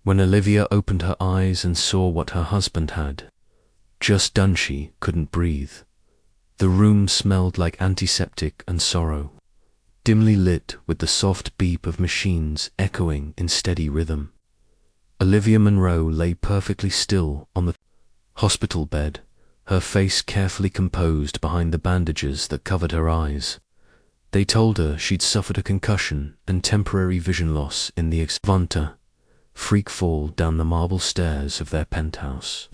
When Olivia opened her eyes and saw what her husband had just done, she couldn't breathe. The room smelled like antiseptic and sorrow, dimly lit with the soft beep of machines echoing in steady rhythm. Olivia Munro lay perfectly still on the hospital bed, her face carefully composed behind the bandages that covered her eyes. They told her she'd suffered a concussion and temporary vision loss in the freak fall down the marble stairs of their penthouse.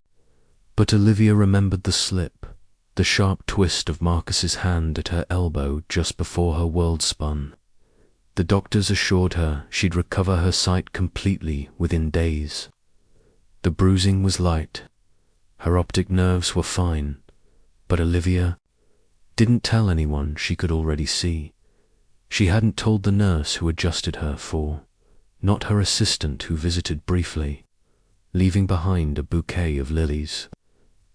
But Olivia remembered the slip, the sharp twist of Marcus's hand at her elbow just before her world spun. The doctors assured her she'd recover her sight completely within days. The bruising was light, her optic nerves were fine, but Olivia didn't tell anyone she could already see. She hadn't told the nurse who adjusted her not her assistant who visited briefly, leaving behind a bouquet of lilies,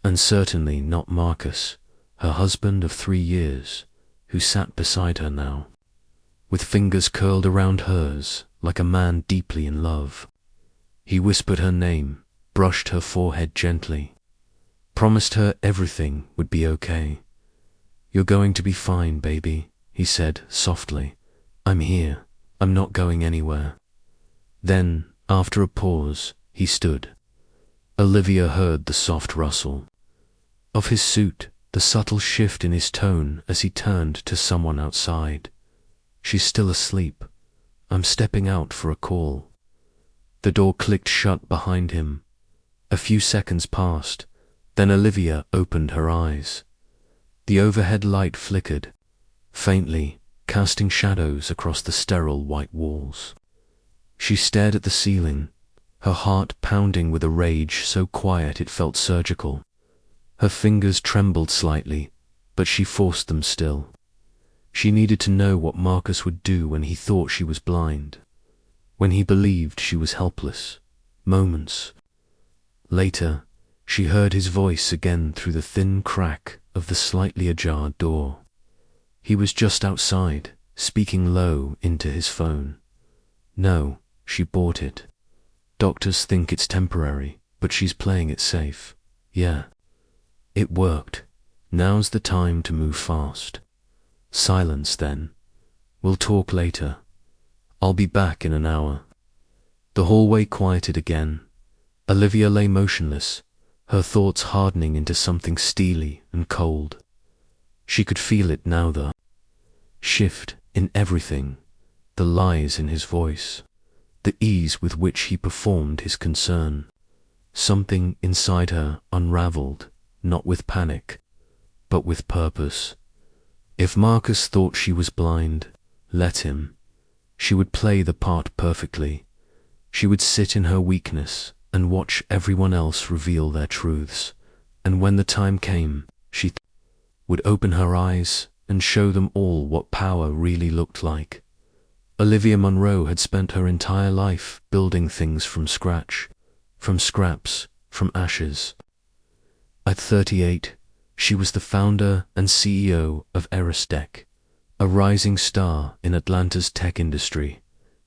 and certainly not Marcus, her husband of 3 years, who sat beside her now, with fingers curled around hers like a man deeply in love. He whispered her name, brushed her forehead gently, promised her everything would be okay. "You're going to be fine, baby," he said softly. "I'm here. I'm not going anywhere." Then, after a pause, he stood. Olivia heard the soft rustle of his suit, the subtle shift in his tone as he turned to someone outside. "She's still asleep. I'm stepping out for a call." The door clicked shut behind him. A few seconds passed, then Olivia opened her eyes. The overhead light flickered, faintly, casting shadows across the sterile white walls. She stared at the ceiling, her heart pounding with a rage so quiet it felt surgical. Her fingers trembled slightly, but she forced them still. She needed to know what Marcus would do when he thought she was blind, when he believed she was helpless. Moments later, she heard his voice again through the thin crack of the slightly ajar door. He was just outside, speaking low into his phone. "No, she bought it. Doctors think it's temporary, but she's playing it safe. Yeah. It worked. Now's the time to move fast." Silence then. "We'll talk later. I'll be back in an hour." The hallway quieted again. Olivia lay motionless, her thoughts hardening into something steely and cold. She could feel it now, the shift in everything, the lies in his voice, the ease with which he performed his concern. Something inside her unraveled, not with panic, but with purpose. If Marcus thought she was blind, let him. She would play the part perfectly. She would sit in her weakness and watch everyone else reveal their truths. And when the time came, she would open her eyes and show them all what power really looked like. Olivia Munro had spent her entire life building things from scratch, from scraps, from ashes. At 38, she was the founder and CEO of Erostech, a rising star in Atlanta's tech industry,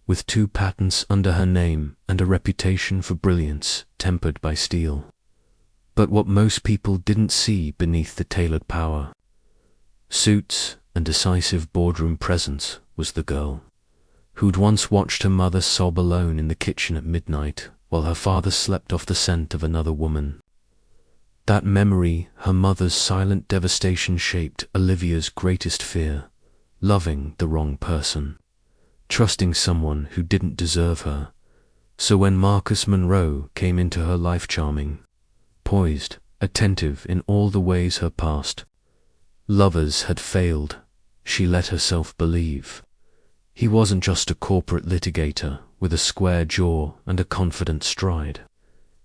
with 2 patents under her name and a reputation for brilliance tempered by steel. But what most people didn't see beneath the tailored power, suits and decisive boardroom presence, was the girl who'd once watched her mother sob alone in the kitchen at midnight while her father slept off the scent of another woman. That memory, her mother's silent devastation, shaped Olivia's greatest fear: loving the wrong person, trusting someone who didn't deserve her. So when Marcus Munro came into her life, charming, poised, attentive in all the ways her past lovers had failed, she let herself believe. He wasn't just a corporate litigator with a square jaw and a confident stride.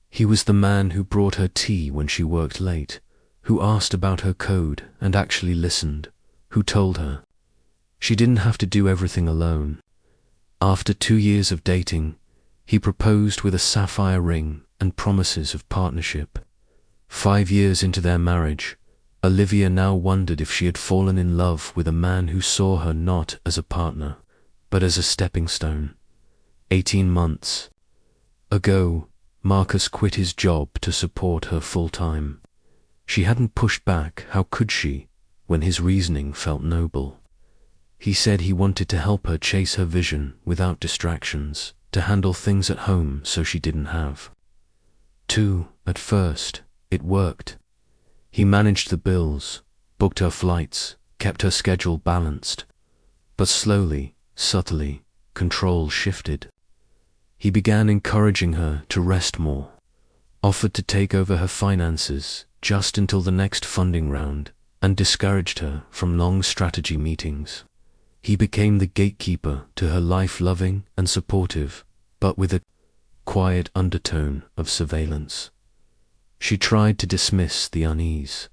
He was the man who brought her tea when she worked late, who asked about her code and actually listened, who told her she didn't have to do everything alone. After 2 years of dating, he proposed with a sapphire ring and promises of partnership. 5 years into their marriage, Olivia now wondered if she had fallen in love with a man who saw her not as a partner, but as a stepping stone. 18 months. ago, Marcus quit his job to support her full-time. She hadn't pushed back, how could she, when his reasoning felt noble? He said he wanted to help her chase her vision without distractions, to handle things at home so she didn't have to. At first, it worked. He managed the bills, booked her flights, kept her schedule balanced. But slowly, subtly, control shifted. He began encouraging her to rest more, offered to take over her finances just until the next funding round, and discouraged her from long strategy meetings. He became the gatekeeper to her life, loving and supportive, but with a quiet undertone of surveillance. She tried to dismiss the unease,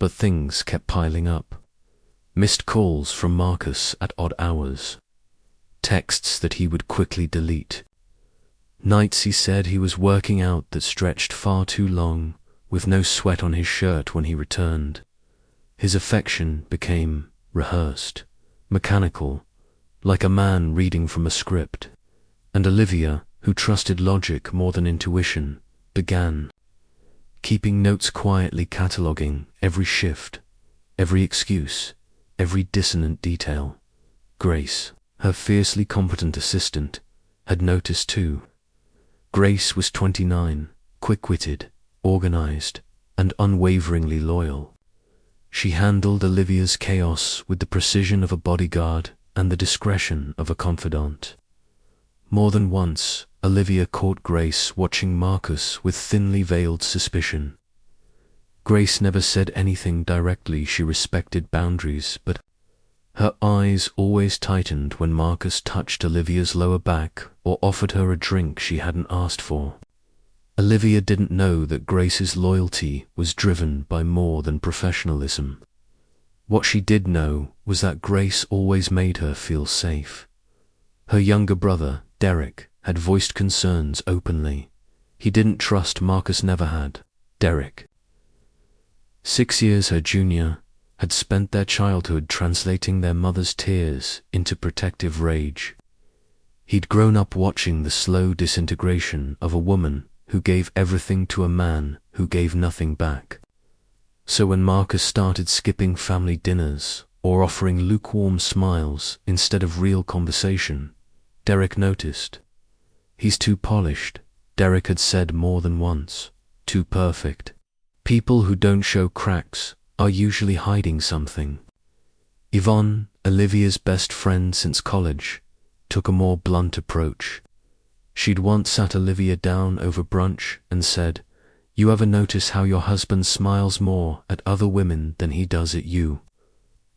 but things kept piling up. Missed calls from Marcus at odd hours, texts that he would quickly delete, nights he said he was working out that stretched far too long, with no sweat on his shirt when he returned. His affection became rehearsed, mechanical, like a man reading from a script, and Olivia, who trusted logic more than intuition, began keeping notes, quietly cataloguing every shift, every excuse, every dissonant detail. Grace, her fiercely competent assistant, had noticed too. Grace was 29, quick-witted, organized, and unwaveringly loyal. She handled Olivia's chaos with the precision of a bodyguard and the discretion of a confidant. More than once, Olivia caught Grace watching Marcus with thinly veiled suspicion. Grace never said anything directly, she respected boundaries, but her eyes always tightened when Marcus touched Olivia's lower back or offered her a drink she hadn't asked for. Olivia didn't know that Grace's loyalty was driven by more than professionalism. What she did know was that Grace always made her feel safe. Her younger brother, Derek, had voiced concerns openly. He didn't trust Marcus, never had. Derek, 6 years her junior, had spent their childhood translating their mother's tears into protective rage. He'd grown up watching the slow disintegration of a woman who gave everything to a man who gave nothing back. So when Marcus started skipping family dinners or offering lukewarm smiles instead of real conversation, Derek noticed. He's too polished, Derek had said more than once. Too perfect. People who don't show cracks are usually hiding something. Yvonne, Olivia's best friend since college, took a more blunt approach. She'd once sat Olivia down over brunch and said, "You ever notice how your husband smiles more at other women than he does at you?"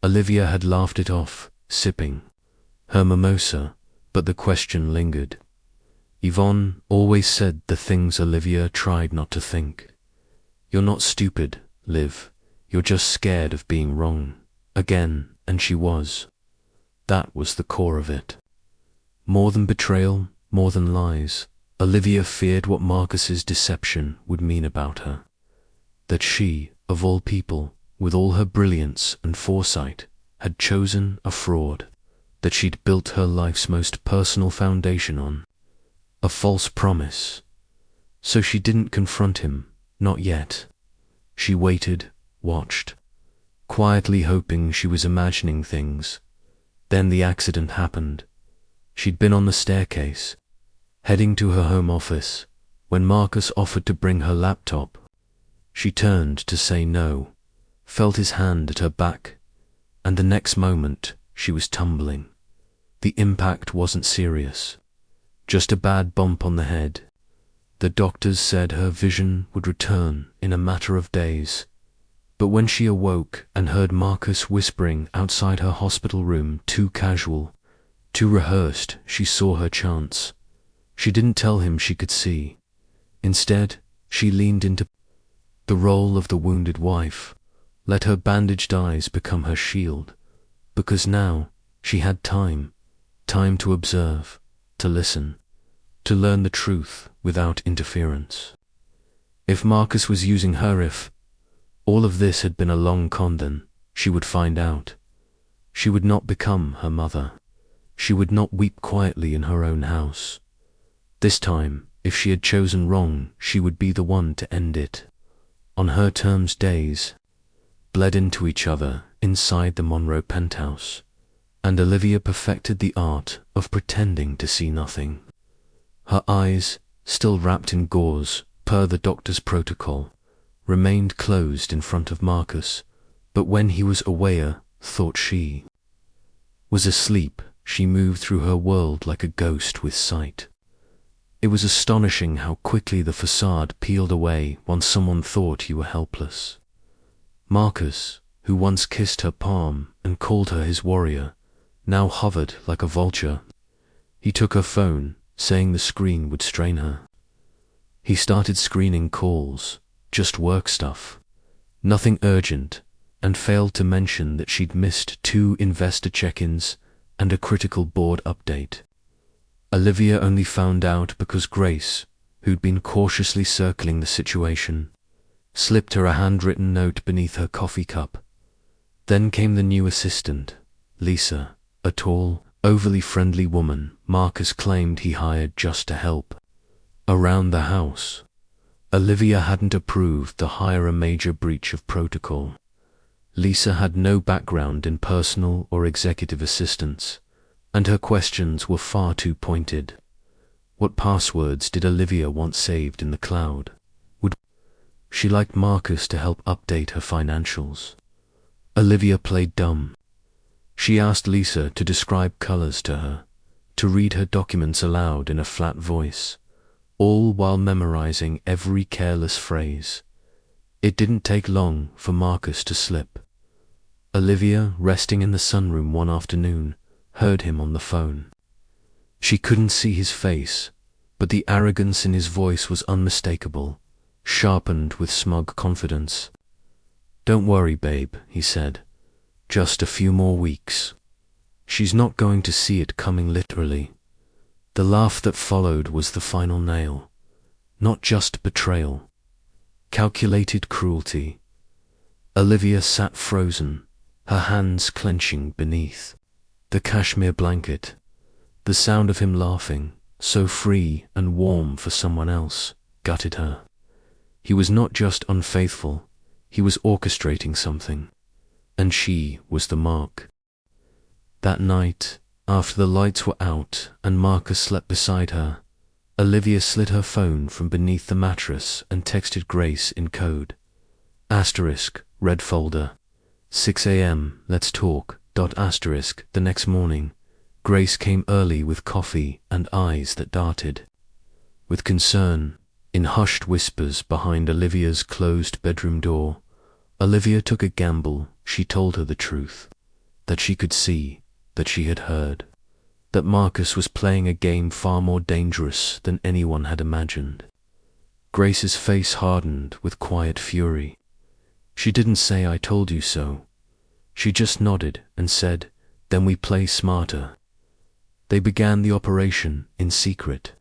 Olivia had laughed it off, sipping her mimosa, but the question lingered. Yvonne always said the things Olivia tried not to think. "You're not stupid, Liv. You're just scared of being wrong." Again, and she was. That was the core of it. More than betrayal, more than lies, Olivia feared what Marcus's deception would mean about her. That she, of all people, with all her brilliance and foresight, had chosen a fraud. That she'd built her life's most personal foundation on a false promise. So she didn't confront him, not yet. She waited, watched, quietly hoping she was imagining things. Then the accident happened. She'd been on the staircase, heading to her home office, when Marcus offered to bring her laptop. She turned to say no, felt his hand at her back, and the next moment she was tumbling. The impact wasn't serious, just a bad bump on the head. The doctors said her vision would return in a matter of days. But when she awoke and heard Marcus whispering outside her hospital room, too casual, too rehearsed, she saw her chance. She didn't tell him she could see. Instead, she leaned into the role of the wounded wife, let her bandaged eyes become her shield, because now she had time to observe, to listen, to learn the truth without interference. If Marcus was using her, if all of this had been a long con, then she would find out. She would not become her mother. She would not weep quietly in her own house. This time, If she had chosen wrong, she would be the one to end it. On her terms, days bled into each other inside the Monroe penthouse, and Olivia perfected the art of pretending to see nothing. Her eyes, still wrapped in gauze per the doctor's protocol, remained closed in front of Marcus, but when he was aware, thought she was asleep, she moved through her world like a ghost with sight. It was astonishing how quickly the facade peeled away once someone thought you were helpless. Marcus, who once kissed her palm and called her his warrior, now hovered like a vulture. He took her phone, saying the screen would strain her. He started screening calls, just work stuff, nothing urgent, and failed to mention that she'd missed 2 investor check-ins and a critical board update. Olivia only found out because Grace, who'd been cautiously circling the situation, slipped her a handwritten note beneath her coffee cup. Then came the new assistant, Lisa, a tall, overly friendly woman Marcus claimed he hired just to help around the house. Olivia hadn't approved the hire, a major breach of protocol. Lisa had no background in personal or executive assistance, and her questions were far too pointed. What passwords did Olivia want saved in the cloud? Would she like Marcus to help update her financials? Olivia played dumb. She asked Lisa to describe colors to her, to read her documents aloud in a flat voice, all while memorizing every careless phrase. It didn't take long for Marcus to slip. Olivia, resting in the sunroom one afternoon, heard him on the phone. She couldn't see his face, but the arrogance in his voice was unmistakable, sharpened with smug confidence. "Don't worry, babe," he said. "Just a few more weeks. She's not going to see it coming, literally." The laugh that followed was the final nail. Not just betrayal. Calculated cruelty. Olivia sat frozen, her hands clenching beneath the cashmere blanket. The sound of him laughing, so free and warm for someone else, gutted her. He was not just unfaithful, he was orchestrating something, and she was the mark. That night, after the lights were out and Marcus slept beside her, Olivia slid her phone from beneath the mattress and texted Grace in code. Asterisk, red folder. 6 a.m, let's talk. Asterisk. The next morning, Grace came early with coffee and eyes that darted with concern. In hushed whispers behind Olivia's closed bedroom door, Olivia took a gamble. She told her the truth, that she could see, that she had heard, that Marcus was playing a game far more dangerous than anyone had imagined. Grace's face hardened with quiet fury. She didn't say, "I told you so." She just nodded and said, "Then we play smarter." They began the operation in secret.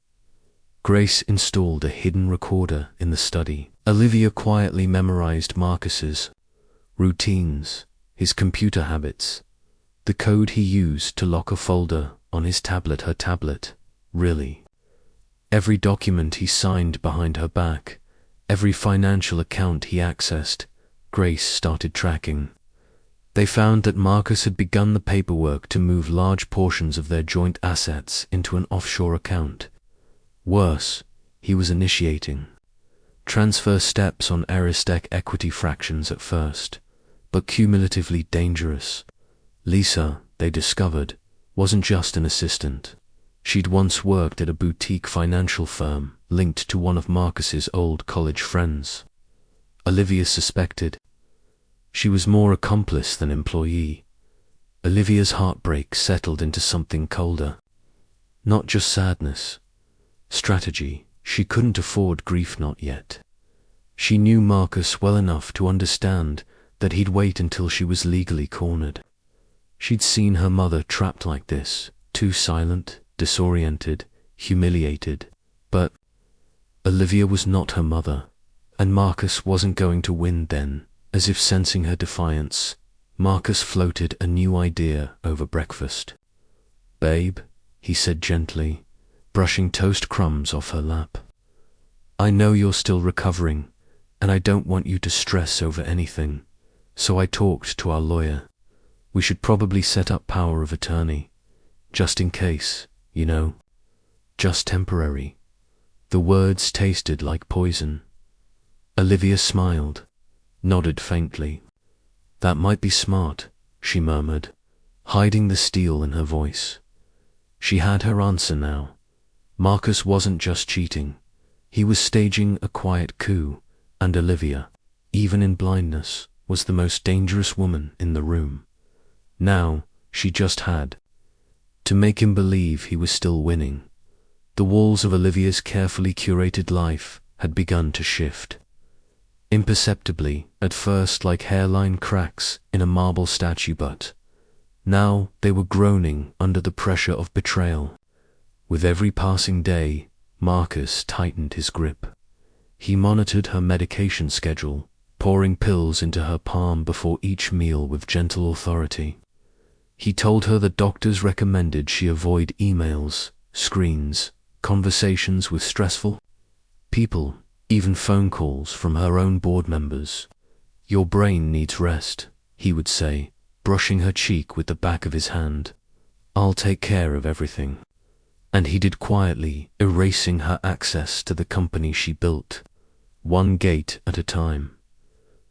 Grace installed a hidden recorder in the study. Olivia quietly memorized Marcus's routines, his computer habits, the code he used to lock a folder on his tablet, her tablet, really. Every document he signed behind her back, every financial account he accessed, Grace started tracking. They found that Marcus had begun the paperwork to move large portions of their joint assets into an offshore account. Worse, he was initiating transfer steps on Aristec equity fractions at first, but cumulatively dangerous. Lisa, they discovered, wasn't just an assistant. She'd once worked at a boutique financial firm linked to one of Marcus's old college friends. Olivia suspected she was more accomplice than employee. Olivia's heartbreak settled into something colder. Not just sadness. Strategy. She couldn't afford grief, not yet. She knew Marcus well enough to understand that he'd wait until she was legally cornered. She'd seen her mother trapped like this, too silent, disoriented, humiliated. But Olivia was not her mother, and Marcus wasn't going to win then. As if sensing her defiance, Marcus floated a new idea over breakfast. "Babe," he said gently, brushing toast crumbs off her lap. I know you're still recovering, and I don't want you to stress over anything, so I talked to our lawyer. We should probably set up power of attorney, just in case, you know. Just temporary." The words tasted like poison. Olivia smiled, nodded faintly. "That might be smart," she murmured, hiding the steel in her voice. She had her answer now. Marcus wasn't just cheating. He was staging a quiet coup, and Olivia, even in blindness, was the most dangerous woman in the room. Now, she just had to make him believe he was still winning. The walls of Olivia's carefully curated life had begun to shift. Imperceptibly, at first like hairline cracks in a marble statue, but now they were groaning under the pressure of betrayal. With every passing day, Marcus tightened his grip. He monitored her medication schedule, pouring pills into her palm before each meal with gentle authority. He told her the doctors recommended she avoid emails, screens, conversations with stressful people, even phone calls from her own board members. "Your brain needs rest," he would say, brushing her cheek with the back of his hand. "I'll take care of everything." And he did quietly, erasing her access to the company she built, one gate at a time.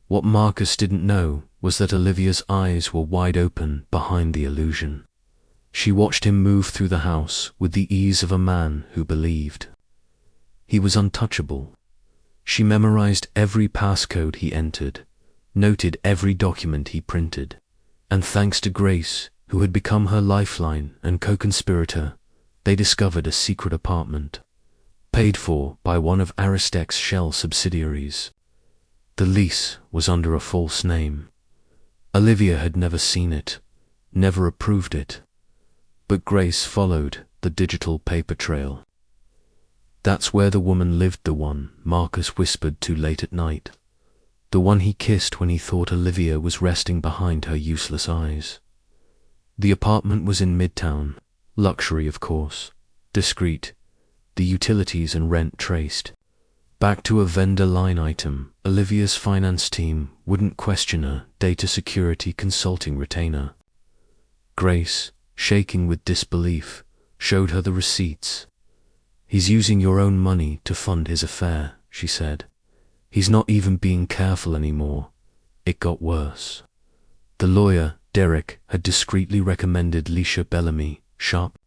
What Marcus didn't know was that Olivia's eyes were wide open behind the illusion. She watched him move through the house with the ease of a man who believed he was untouchable. She memorized every passcode he entered, noted every document he printed, and thanks to Grace, who had become her lifeline and co-conspirator, they discovered a secret apartment, paid for by one of Aristec's shell subsidiaries. The lease was under a false name. Olivia had never seen it, never approved it, but Grace followed the digital paper trail. "That's where the woman lived, the one Marcus whispered to late at night. The one he kissed when he thought Olivia was resting behind her useless eyes." The apartment was in Midtown, luxury of course, discreet, the utilities and rent traced. Back to a vendor line item, Olivia's finance team wouldn't question a data security consulting retainer. Grace, shaking with disbelief, showed her the receipts. "He's using your own money to fund his affair," she said. "He's not even being careful anymore." It got worse. The lawyer, Derek, had discreetly recommended Leisha Bellamy, sharp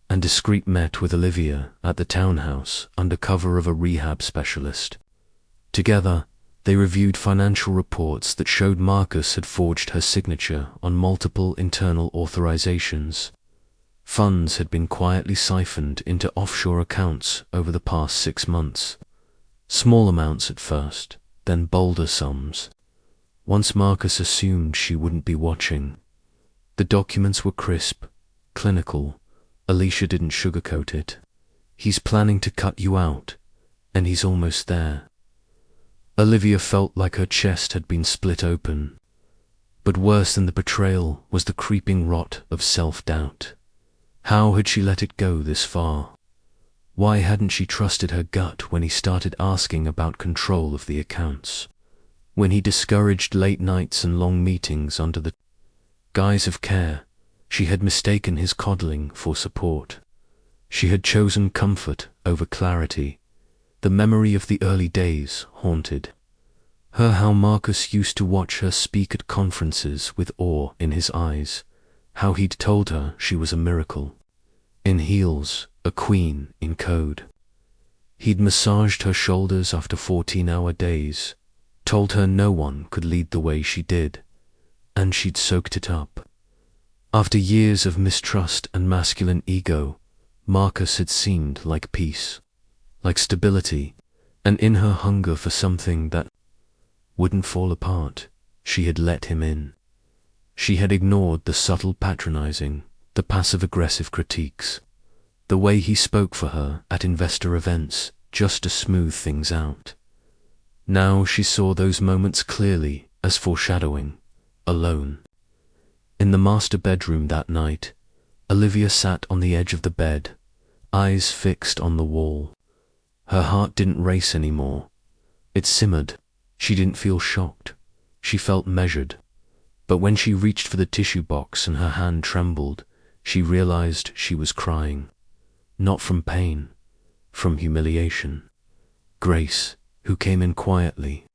and discreet, met with Olivia at the townhouse under cover of a rehab specialist. Together, they reviewed financial reports that showed Marcus had forged her signature on multiple internal authorizations. Funds had been quietly siphoned into offshore accounts over the past 6 months. Small amounts at first, then bolder sums. Once Marcus assumed she wouldn't be watching. The documents were crisp, clinical. Alicia didn't sugarcoat it. "He's planning to cut you out, and he's almost there." Olivia felt like her chest had been split open. But worse than the betrayal was the creeping rot of self-doubt. How had she let it go this far? Why hadn't she trusted her gut when he started asking about control of the accounts? When he discouraged late nights and long meetings under the guise of care, she had mistaken his coddling for support. She had chosen comfort over clarity. The memory of the early days haunted her, how Marcus used to watch her speak at conferences with awe in his eyes, how he'd told her she was a miracle, in heels, a queen in code. He'd massaged her shoulders after 14-hour days, told her no one could lead the way she did, and she'd soaked it up. After years of mistrust and masculine ego, Marcus had seemed like peace, like stability, and in her hunger for something that wouldn't fall apart, she had let him in. She had ignored the subtle patronizing, the passive-aggressive critiques, the way he spoke for her at investor events just to smooth things out. Now she saw those moments clearly as foreshadowing, alone. In the master bedroom that night, Olivia sat on the edge of the bed, eyes fixed on the wall. Her heart didn't race anymore. It simmered. She didn't feel shocked. She felt measured. But when she reached for the tissue box and her hand trembled, she realized she was crying. Not from pain, from humiliation. Grace, who came in quietly,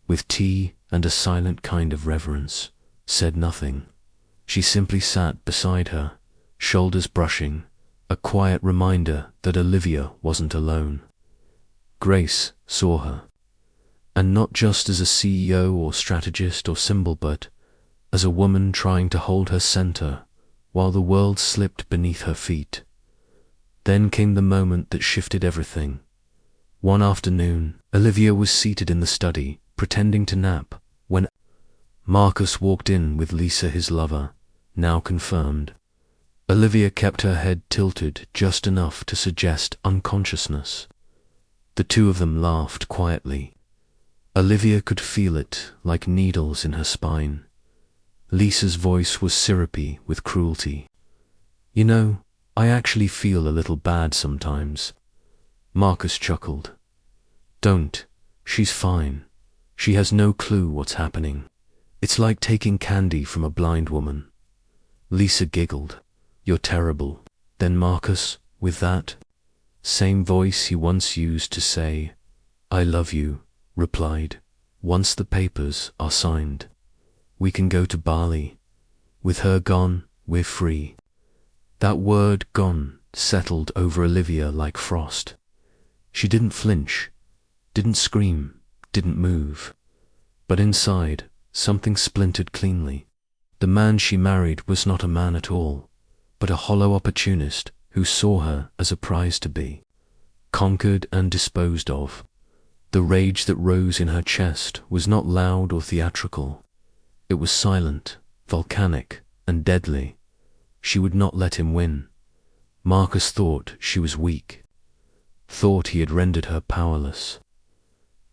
with tea and a silent kind of reverence, said nothing. She simply sat beside her, shoulders brushing, a quiet reminder that Olivia wasn't alone. Grace saw her, and not just as a CEO or strategist or symbol, but as a woman trying to hold her center while the world slipped beneath her feet. Then came the moment that shifted everything. One afternoon, Olivia was seated in the study, pretending to nap, when Marcus walked in with Lisa, his lover, now confirmed. Olivia kept her head tilted just enough to suggest unconsciousness. The two of them laughed quietly. Olivia could feel it like needles in her spine. Lisa's voice was syrupy with cruelty. "You know, I actually feel a little bad sometimes." Marcus chuckled. "Don't. She's fine. She has no clue what's happening. It's like taking candy from a blind woman." Lisa giggled. "You're terrible." Then Marcus, with that same voice he once used to say, "I love you," replied, "Once the papers are signed, we can go to Bali. With her gone, we're free." That word "gone" settled over Olivia like frost. She didn't flinch, didn't scream, didn't move. But inside, something splintered cleanly. The man she married was not a man at all, but a hollow opportunist who saw her as a prize to be conquered and disposed of. The rage that rose in her chest was not loud or theatrical. It was silent, volcanic, and deadly. She would not let him win. Marcus thought she was weak, thought he had rendered her powerless.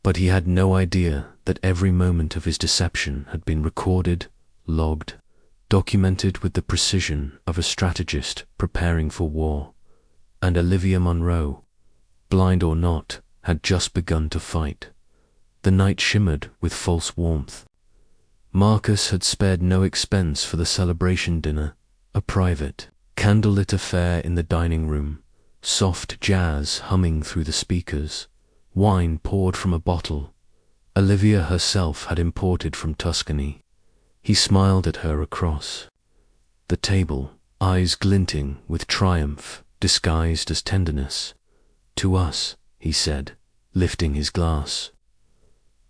But he had no idea that every moment of his deception had been recorded, logged, documented with the precision of a strategist preparing for war. And Olivia Munro, blind or not, had just begun to fight. The night shimmered with false warmth. Marcus had spared no expense for the celebration dinner, a private, candlelit affair in the dining room, soft jazz humming through the speakers, wine poured from a bottle Olivia herself had imported from Tuscany. He smiled at her across the table, eyes glinting with triumph disguised as tenderness. "To us," he said, lifting his glass.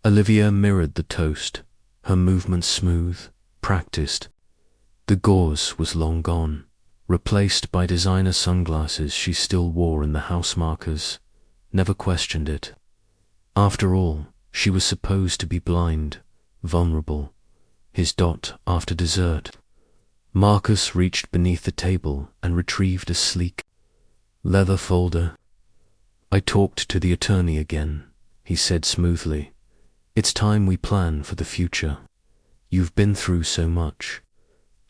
Olivia mirrored the toast, her movements smooth, practiced. The gauze was long gone, replaced by designer sunglasses she still wore in the house markers, never questioned it. After all, she was supposed to be blind, vulnerable. His dot after dessert. Marcus reached beneath the table and retrieved a sleek leather folder. "I talked to the attorney again," he said smoothly. "It's time we plan for the future. You've been through so much.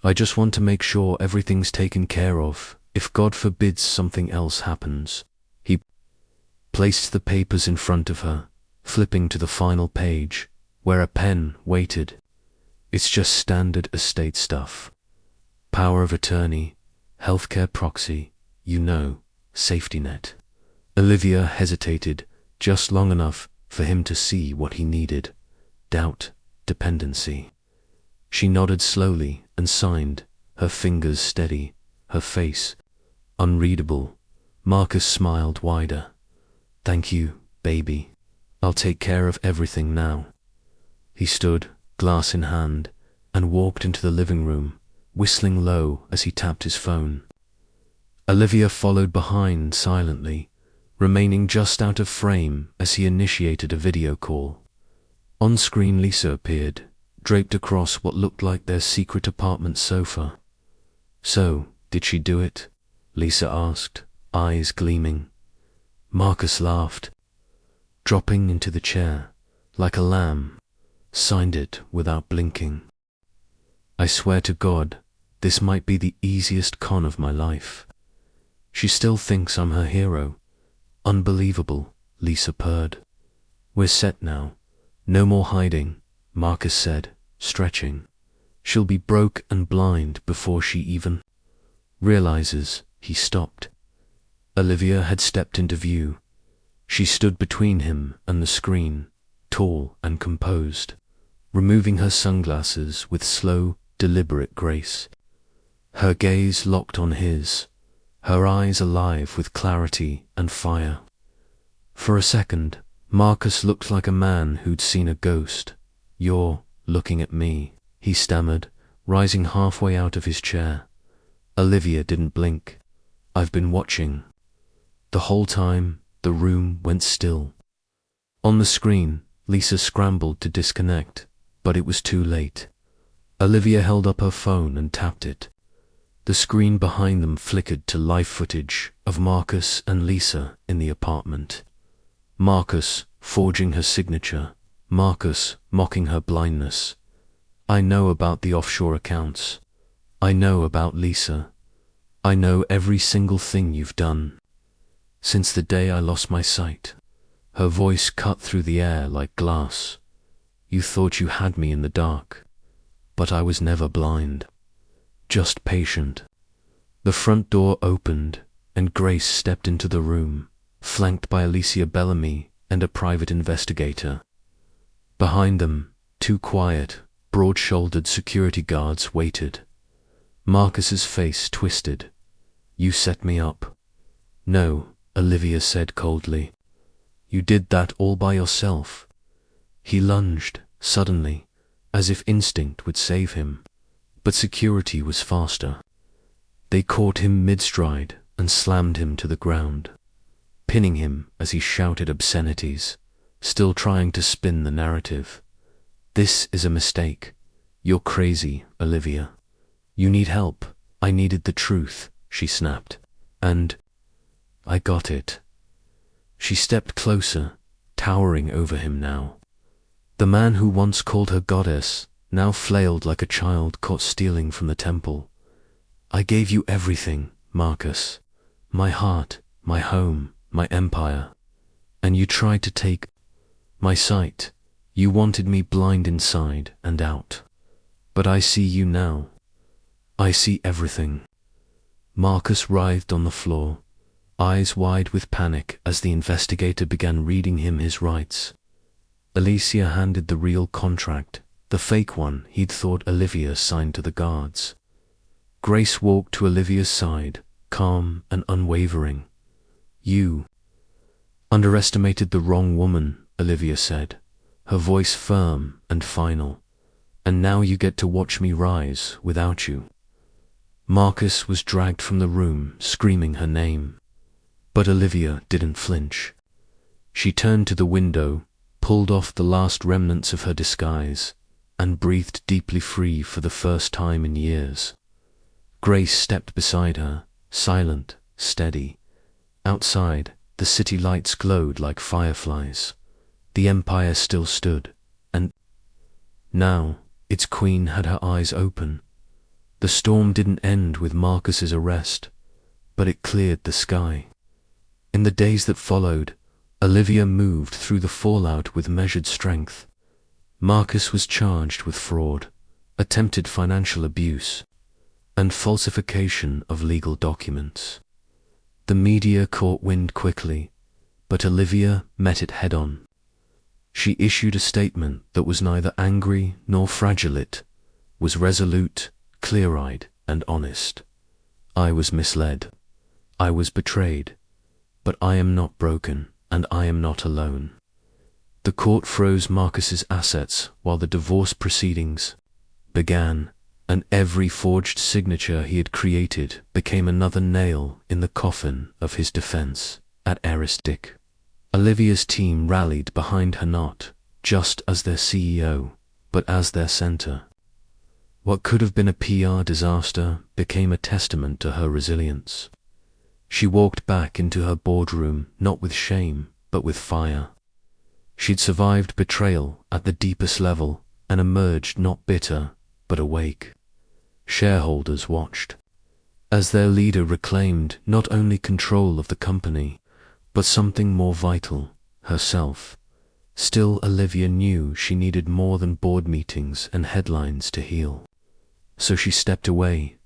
I just want to make sure everything's taken care of if God forbids something else happens." He placed the papers in front of her, flipping to the final page, where a pen waited. "It's just standard estate stuff. Power of attorney, healthcare proxy, safety net." Olivia hesitated just long enough for him to see what he needed. Doubt, dependency. She nodded slowly and signed, her fingers steady, her face unreadable. Marcus smiled wider. "Thank you, baby. I'll take care of everything now." He stood, glass in hand, and walked into the living room, whistling low as he tapped his phone. Olivia followed behind silently, remaining just out of frame as he initiated a video call. On screen Lisa appeared, draped across what looked like their secret apartment sofa. "So, did she do it?" Lisa asked, eyes gleaming. Marcus laughed, dropping into the chair, like a lamb, signed it without blinking. "I swear to God, this might be the easiest con of my life. She still thinks I'm her hero. Unbelievable, Lisa purred. We're set now. No more hiding, Marcus said, stretching. She'll be broke and blind before she even realizes. He stopped. Olivia had stepped into view. She stood between him and the screen, tall and composed, removing her sunglasses with slow, deliberate grace. Her gaze locked on his, her eyes alive with clarity and fire. For a second, Marcus looked like a man who'd seen a ghost. You're looking at me, he stammered, rising halfway out of his chair. Olivia didn't blink. I've been watching. The whole time, the room went still. On the screen, Lisa scrambled to disconnect, but it was too late. Olivia held up her phone and tapped it. The screen behind them flickered to live footage of Marcus and Lisa in the apartment. Marcus forging her signature, Marcus mocking her blindness. I know about the offshore accounts. I know about Lisa. I know every single thing you've done. Since the day I lost my sight. Her voice cut through the air like glass. You thought you had me in the dark, but I was never blind. Just patient. The front door opened, and Grace stepped into the room, flanked by Alicia Bellamy and a private investigator. Behind them, two quiet, broad-shouldered security guards waited. Marcus's face twisted. You set me up. No, Olivia said coldly. You did that all by yourself. He lunged, suddenly, as if instinct would save him. But security was faster. They caught him mid-stride and slammed him to the ground, pinning him as he shouted obscenities, still trying to spin the narrative. This is a mistake. You're crazy, Olivia. You need help. I needed the truth, she snapped. And I got it. She stepped closer, towering over him now. The man who once called her goddess now flailed like a child caught stealing from the temple. I gave you everything, Marcus. My heart, my home, my empire. And you tried to take my sight. You wanted me blind inside and out. But I see you now. I see everything. Marcus writhed on the floor, eyes wide with panic as the investigator began reading him his rights. Alicia handed the real contract, the fake one he'd thought Olivia signed to the guards. Grace walked to Olivia's side, calm and unwavering. You underestimated the wrong woman, Olivia said, her voice firm and final. And now you get to watch me rise without you. Marcus was dragged from the room, screaming her name. But Olivia didn't flinch. She turned to the window, pulled off the last remnants of her disguise, and breathed deeply free for the first time in years. Grace stepped beside her, silent, steady. Outside, the city lights glowed like fireflies. The empire still stood, and now its queen had her eyes open. The storm didn't end with Marcus's arrest, but it cleared the sky. In the days that followed, Olivia moved through the fallout with measured strength. Marcus was charged with fraud, attempted financial abuse, and falsification of legal documents. The media caught wind quickly, but Olivia met it head-on. She issued a statement that was neither angry nor fragile. It was resolute, clear-eyed, and honest. I was misled. I was betrayed. But I am not broken, and I am not alone. The court froze Marcus's assets while the divorce proceedings began, and every forged signature he had created became another nail in the coffin of his defense at Eristic. Olivia's team rallied behind her not just as their CEO, but as their center. What could have been a PR disaster became a testament to her resilience. She walked back into her boardroom not with shame, but with fire. She'd survived betrayal at the deepest level and emerged not bitter, but awake. Shareholders watched as their leader reclaimed not only control of the company, but something more vital, herself. Still, Olivia knew she needed more than board meetings and headlines to heal. So she stepped away,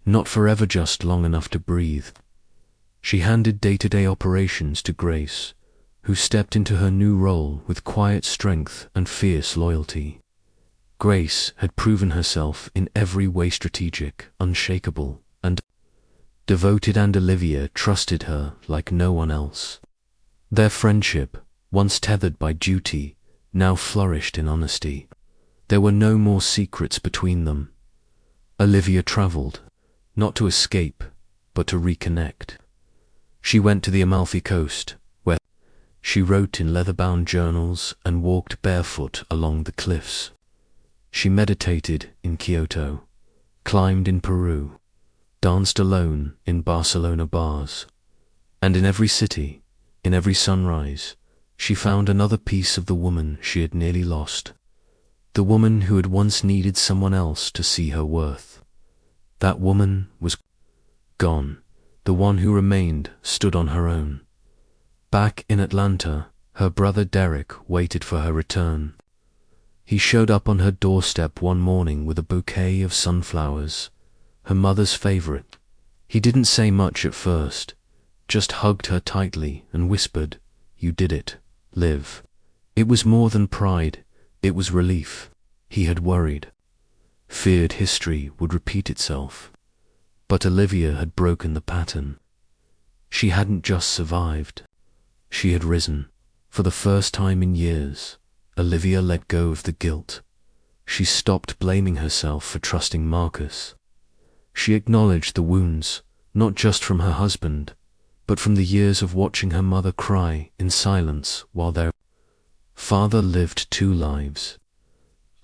not forever, just long enough to breathe. She handed day-to-day operations to Grace, who stepped into her new role with quiet strength and fierce loyalty. Grace had proven herself in every way strategic, unshakable, and devoted, and Olivia trusted her like no one else. Their friendship, once tethered by duty, now flourished in honesty. There were no more secrets between them. Olivia traveled, not to escape, but to reconnect. She went to the Amalfi Coast, where she wrote in leather-bound journals and walked barefoot along the cliffs. She meditated in Kyoto, climbed in Peru, danced alone in Barcelona bars, and in every city, in every sunrise, she found another piece of the woman she had nearly lost, the woman who had once needed someone else to see her worth. That woman was gone. The one who remained stood on her own. Back in Atlanta, her brother Derek waited for her return. He showed up on her doorstep one morning with a bouquet of sunflowers, her mother's favorite. He didn't say much at first, just hugged her tightly and whispered, "You did it, Liv." It was more than pride, it was relief. He had worried, feared history would repeat itself. But Olivia had broken the pattern. She hadn't just survived, she had risen. For the first time in years, Olivia let go of the guilt. She stopped blaming herself for trusting Marcus. She acknowledged the wounds, not just from her husband, but from the years of watching her mother cry in silence while their father lived two lives.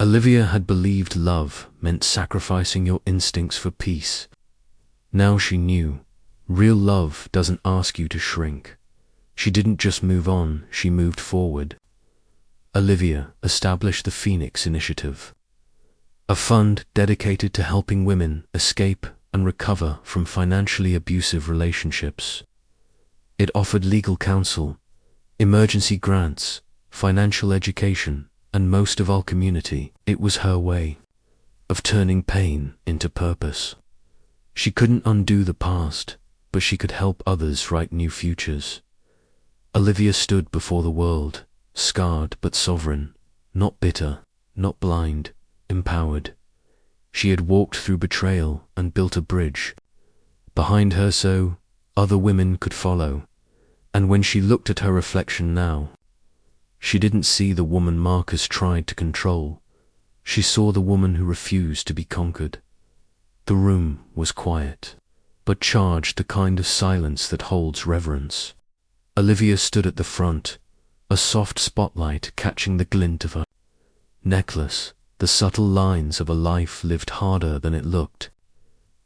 Olivia had believed love meant sacrificing your instincts for peace. Now she knew, real love doesn't ask you to shrink. She didn't just move on, she moved forward. Olivia established the Phoenix Initiative, a fund dedicated to helping women escape and recover from financially abusive relationships. It offered legal counsel, emergency grants, financial education, and most of all, community. It was her way of turning pain into purpose. She couldn't undo the past, but she could help others write new futures. Olivia stood before the world, scarred but sovereign, not bitter, not blind, empowered. She had walked through betrayal and built a bridge behind her so other women could follow. And when she looked at her reflection now, she didn't see the woman Marcus tried to control. She saw the woman who refused to be conquered. The room was quiet, but charged the kind of silence that holds reverence. Olivia stood at the front, a soft spotlight catching the glint of her necklace, the subtle lines of a life lived harder than it looked.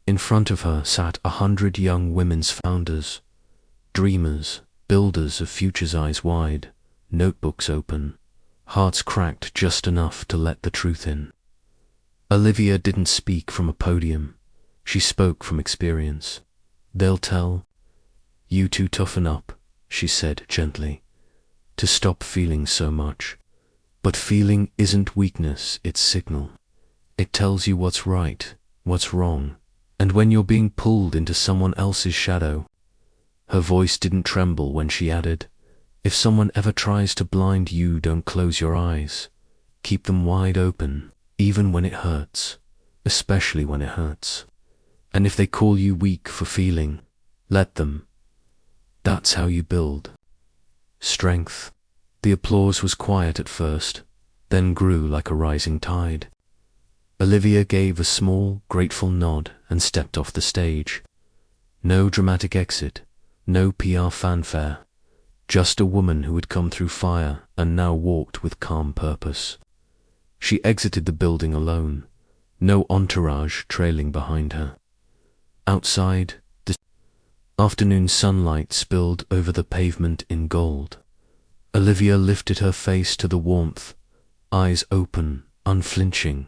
In front of her sat 100 young women's founders, dreamers, builders of futures, eyes wide, notebooks open, hearts cracked just enough to let the truth in. Olivia didn't speak from a podium, she spoke from experience. "They'll tell you to toughen up," she said gently, "to stop feeling so much. But feeling isn't weakness, it's signal. It tells you what's right, what's wrong, and when you're being pulled into someone else's shadow." Her voice didn't tremble when she added, "If someone ever tries to blind you, don't close your eyes. Keep them wide open, even when it hurts, especially when it hurts. And if they call you weak for feeling, let them. That's how you build strength." The applause was quiet at first, then grew like a rising tide. Olivia gave a small, grateful nod and stepped off the stage. No dramatic exit, no PR fanfare, just a woman who had come through fire and now walked with calm purpose. She exited the building alone, no entourage trailing behind her. Outside, the afternoon sunlight spilled over the pavement in gold. Olivia lifted her face to the warmth, eyes open, unflinching.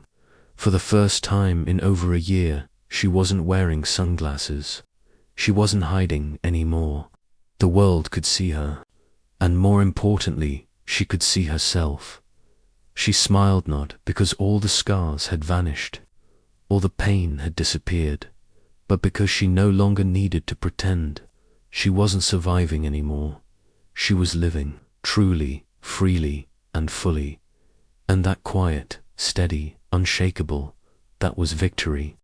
For the first time in over a year, she wasn't wearing sunglasses. She wasn't hiding anymore. The world could see her. And more importantly, she could see herself. She smiled not because all the scars had vanished, all the pain had disappeared, but because she no longer needed to pretend. She wasn't surviving anymore. She was living, truly, freely, and fully. And that quiet, steady, unshakable, that was victory.